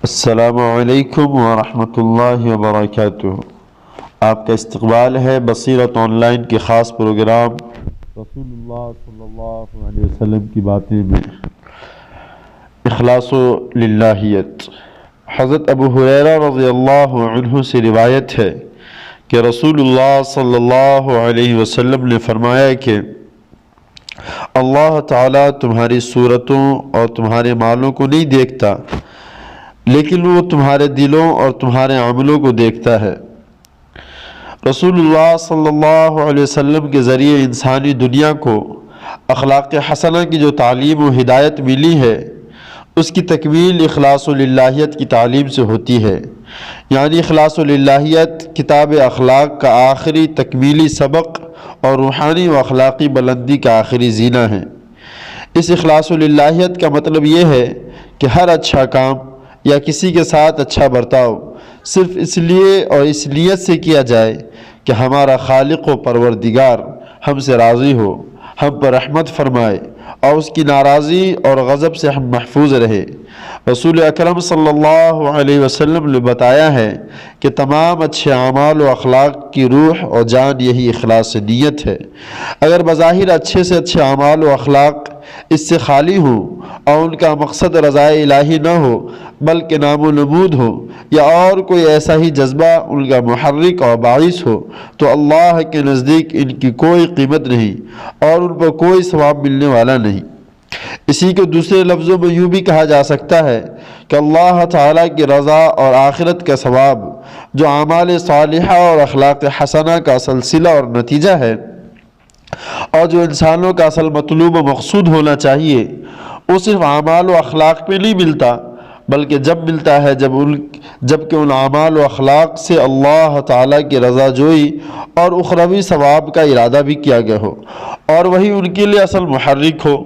السلام علیکم ورحمۃ اللہ وبرکاتہ۔ آپ کا استقبال ہے بصیرت آن لائن کے خاص پروگرام رسول اللہ صلی اللہ علیہ وسلم کی باتیں میں اخلاص و للہیت۔ حضرت ابو ہریرہ رضی اللہ عنہ سے روایت ہے کہ رسول اللہ صلی اللہ علیہ وسلم نے فرمایا کہ اللہ تعالیٰ تمہاری صورتوں اور تمہارے مالوں کو نہیں دیکھتا، لیکن وہ تمہارے دلوں اور تمہارے عملوں کو دیکھتا ہے۔ رسول اللہ صلی اللہ علیہ وسلم کے ذریعے انسانی دنیا کو اخلاق حسنہ کی جو تعلیم و ہدایت ملی ہے، اس کی تکمیل اخلاص و للہیت کی تعلیم سے ہوتی ہے۔ یعنی اخلاص و للہیت کتاب اخلاق کا آخری تکمیلی سبق اور روحانی و اخلاقی بلندی کا آخری زینہ ہے۔ اس اخلاص و للہیت کا مطلب یہ ہے کہ ہر اچھا کام یا کسی کے ساتھ اچھا برتاؤ صرف اس لیے اور اس نیت سے کیا جائے کہ ہمارا خالق و پروردگار ہم سے راضی ہو، ہم پر رحمت فرمائے اور اس کی ناراضی اور غضب سے ہم محفوظ رہے۔ رسول اکرم صلی اللہ علیہ وسلم نے بتایا ہے کہ تمام اچھے اعمال و اخلاق کی روح اور جان یہی اخلاص نیت ہے۔ اگر بظاہر اچھے سے اچھے اعمال و اخلاق اس سے خالی ہوں اور ان کا مقصد رضائے الہی نہ ہو بلکہ نام و نمود ہو، یا اور کوئی ایسا ہی جذبہ ان کا محرک اور باعث ہو، تو اللہ کے نزدیک ان کی کوئی قیمت نہیں اور ان پر کوئی ثواب ملنے والا نہیں۔ اسی کو دوسرے لفظوں میں یوں بھی کہا جا سکتا ہے کہ اللہ تعالیٰ کی رضا اور آخرت کا ثواب جو اعمال صالحہ اور اخلاق حسنہ کا سلسلہ اور نتیجہ ہے، اور جو انسانوں کا اصل مطلوب و مقصود ہونا چاہیے، وہ صرف اعمال و اخلاق پہ نہیں ملتا، بلکہ جب ملتا ہے جب کہ ان اعمال و اخلاق سے اللہ تعالیٰ کی رضا جوئی اور اخروی ثواب کا ارادہ بھی کیا گیا ہو، اور وہی ان کے لیے اصل محرک ہو۔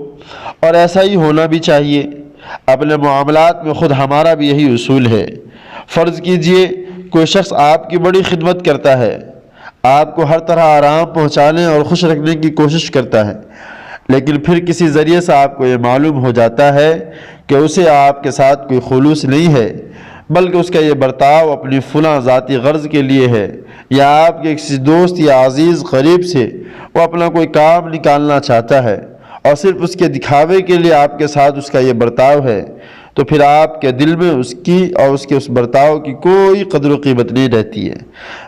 اور ایسا ہی ہونا بھی چاہیے۔ اپنے معاملات میں خود ہمارا بھی یہی اصول ہے۔ فرض کیجئے کوئی شخص آپ کی بڑی خدمت کرتا ہے، آپ کو ہر طرح آرام پہنچانے اور خوش رکھنے کی کوشش کرتا ہے، لیکن پھر کسی ذریعے سے آپ کو یہ معلوم ہو جاتا ہے کہ اسے آپ کے ساتھ کوئی خلوص نہیں ہے، بلکہ اس کا یہ برتاؤ اپنی فلاں ذاتی غرض کے لیے ہے، یا آپ کے کسی دوست یا عزیز قریب سے وہ اپنا کوئی کام نکالنا چاہتا ہے اور صرف اس کے دکھاوے کے لیے آپ کے ساتھ اس کا یہ برتاؤ ہے، تو پھر آپ کے دل میں اس کی اور اس کے اس برتاؤ کی کوئی قدر و قیمت نہیں رہتی ہے۔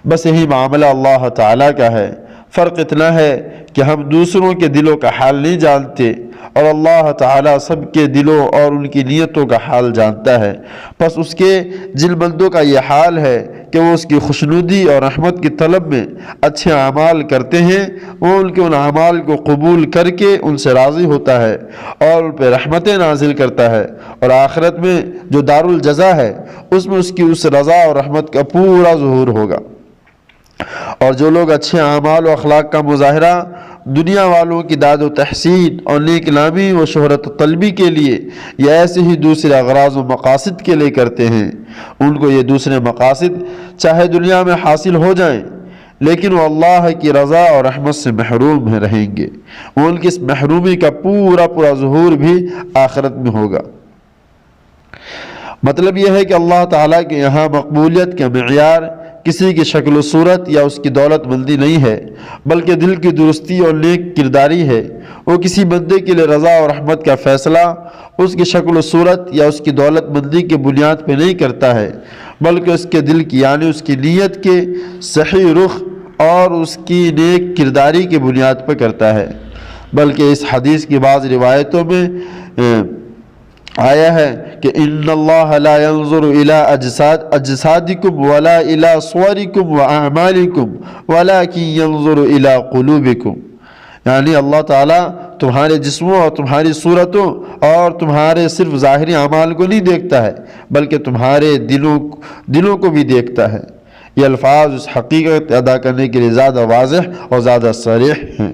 بس یہی معاملہ اللہ تعالیٰ کا ہے۔ فرق اتنا ہے کہ ہم دوسروں کے دلوں کا حال نہیں جانتے اور اللہ تعالیٰ سب کے دلوں اور ان کی نیتوں کا حال جانتا ہے۔ بس اس کے جن بندوں کا یہ حال ہے کہ وہ اس کی خوشنودی اور رحمت کی طلب میں اچھے اعمال کرتے ہیں، وہ ان کے ان اعمال کو قبول کر کے ان سے راضی ہوتا ہے اور ان پہ رحمتیں نازل کرتا ہے، اور آخرت میں جو دار الجزا ہے اس میں اس کی اس رضا اور رحمت کا پورا ظہور ہوگا۔ اور جو لوگ اچھے اعمال و اخلاق کا مظاہرہ دنیا والوں کی داد و تحسین اور نیک نامی و شہرت طلبی کے لیے یا ایسے ہی دوسرے اغراض و مقاصد کے لیے کرتے ہیں، ان کو یہ دوسرے مقاصد چاہے دنیا میں حاصل ہو جائیں، لیکن وہ اللہ کی رضا اور رحمت سے محروم رہیں گے۔ وہ ان کی اس محرومی کا پورا ظہور بھی آخرت میں ہوگا۔ مطلب یہ ہے کہ اللہ تعالیٰ کے یہاں مقبولیت کا معیار کسی کی شکل و صورت یا اس کی دولت مندی نہیں ہے، بلکہ دل کی درستی اور نیک کرداری ہے۔ وہ کسی بندے کے لیے رضا اور رحمت کا فیصلہ اس کی شکل و صورت یا اس کی دولت مندی کی بنیاد پہ نہیں کرتا ہے، بلکہ اس کے دل کی یعنی اس کی نیت کے صحیح رخ اور اس کی نیک کرداری کی بنیاد پہ کرتا ہے۔ بلکہ اس حدیث کی بعض روایتوں میں آیا ہے کہ ان اللہ لا ينظر الى اجسادکم ولا الى صورکم واعمالکم ولكن ينظر الى قلوبکم، یعنی اللہ تعالیٰ تمہارے جسموں اور تمہاری صورتوں اور تمہارے صرف ظاہری اعمال کو نہیں دیکھتا ہے، بلکہ تمہارے دلوں کو بھی دیکھتا ہے۔ یہ الفاظ اس حقیقت ادا کرنے کے لیے زیادہ واضح اور زیادہ صریح ہیں۔